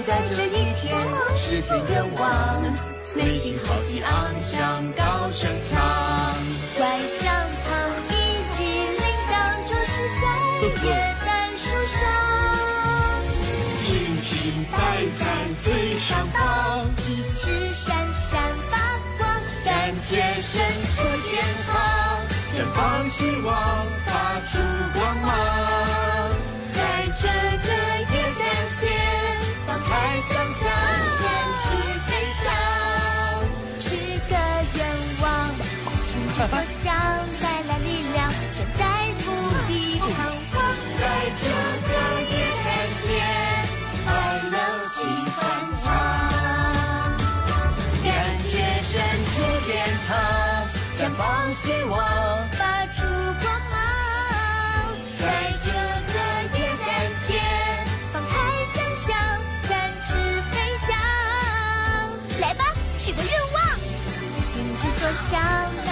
在这一天实现愿望，内心豪气昂翔，高声唱。拐杖旁以及铃铛，就是在耶诞树上。星星摆在最上方，一直闪闪发光，感觉伸出鞭炮，绽放希望，发出光芒。在这个耶诞节，放开想象，展翅飞翔，许个愿望，心之所向，带来力量，身在不地彷徨。在这个耶诞节，快乐气欢畅，感觉伸出鞭炮，绽放希望，发出光芒。在这个耶诞节，放开想象，展翅飞翔。来吧，许个愿望，心之所向。